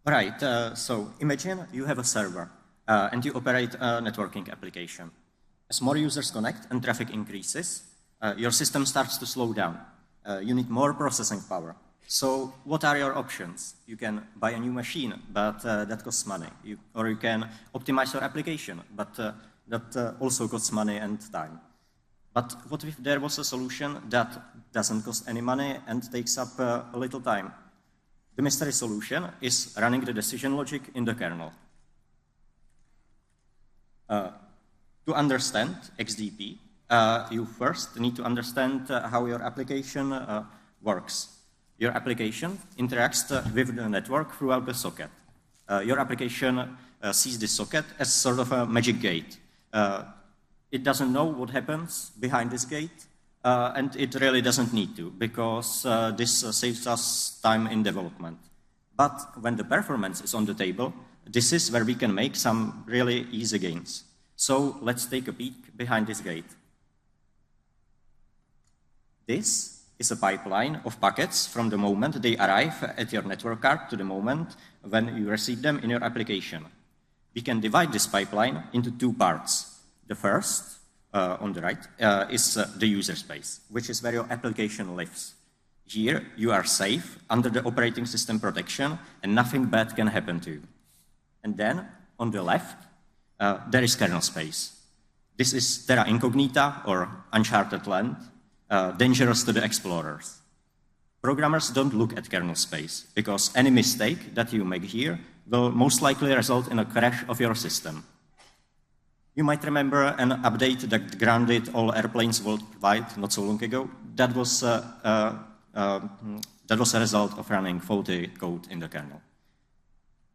Right, so imagine you have a server and you operate a networking application. As more users connect and traffic increases, your system starts to slow down. You need more processing power. So what are your options? You can buy a new machine, but that costs money. Or you can optimize your application, but that also costs money and time. But what if there was a solution that doesn't cost any money and takes up a little time? The mystery solution is running the decision logic in the kernel. To understand XDP, you first need to understand how your application works. Your application interacts with the network throughout the socket. Your application sees this socket as sort of a magic gate. It doesn't know what happens behind this gate, and it really doesn't need to, because this saves us time in development. But when the performance is on the table, this is where we can make some really easy gains. So let's take a peek behind this gate. This is a pipeline of packets from the moment they arrive at your network card to the moment when you receive them in your application. We can divide this pipeline into two parts. The first, on the right, is the user space, which is where your application lives. Here, you are safe under the operating system protection, and nothing bad can happen to you. And then, on the left, there is kernel space. This is terra incognita, or uncharted land, dangerous to the explorers. Programmers don't look at kernel space, because any mistake that you make here will most likely result in a crash of your system. You might remember an update that grounded all airplanes worldwide not so long ago. That was a result of running faulty code in the kernel.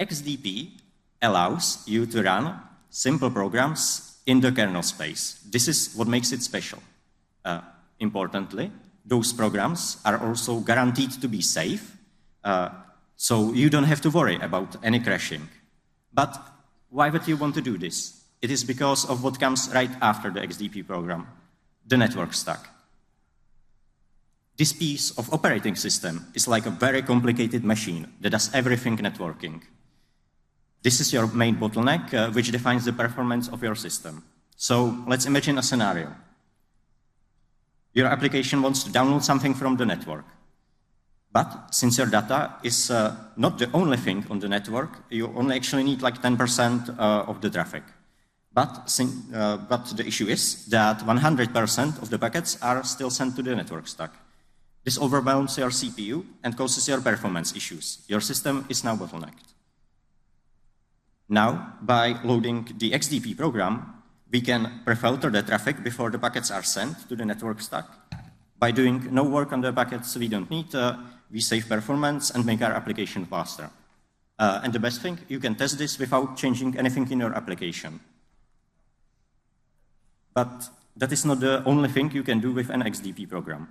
XDP allows you to run simple programs in the kernel space. This is what makes it special. Importantly, those programs are also guaranteed to be safe, so you don't have to worry about any crashing. But why would you want to do this? It is because of what comes right after the XDP program, the network stack. This piece of operating system is like a very complicated machine that does everything networking. This is your main bottleneck, which defines the performance of your system. So let's imagine a scenario. Your application wants to download something from the network. But since your data is not the only thing on the network, you only actually need like 10% of the traffic. But the issue is that 100% of the packets are still sent to the network stack. This overwhelms your CPU and causes your performance issues. Your system is now bottlenecked. Now, by loading the XDP program, we can pre-filter the traffic before the packets are sent to the network stack. By doing no work on the packets we don't need, we save performance and make our application faster. And the best thing, you can test this without changing anything in your application. But that is not the only thing you can do with an XDP program.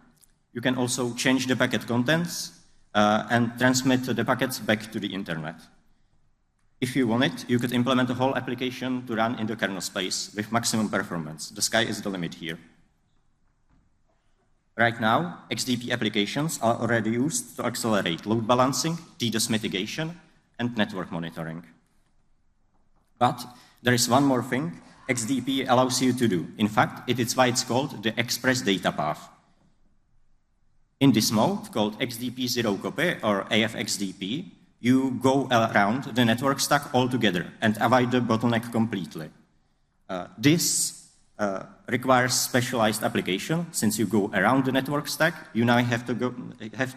You can also change the packet contents and transmit the packets back to the internet. If you want it, you could implement a whole application to run in the kernel space with maximum performance. The sky is the limit here. Right now, XDP applications are already used to accelerate load balancing, DDoS mitigation, and network monitoring. But there is one more thing XDP allows you to do. In fact, it is why it's called the Express Data Path. In this mode, called XDP Zero Copy, or AFXDP, you go around the network stack altogether and avoid the bottleneck completely. This requires specialized application. Since you go around the network stack, you now have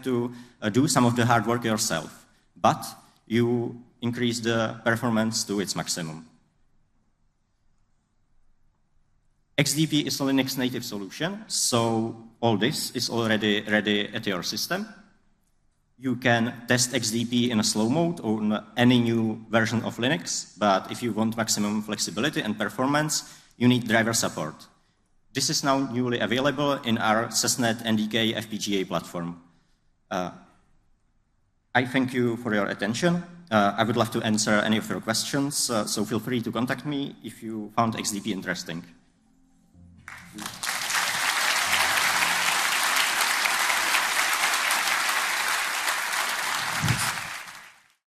to do some of the hard work yourself, but you increase the performance to its maximum. XDP is a Linux native solution, so all this is already ready at your system. You can test XDP in a slow mode or on any new version of Linux, but if you want maximum flexibility and performance, you need driver support. This is now newly available in our CESNET NDK FPGA platform. I thank you for your attention. I would love to answer any of your questions, so feel free to contact me if you found XDP interesting.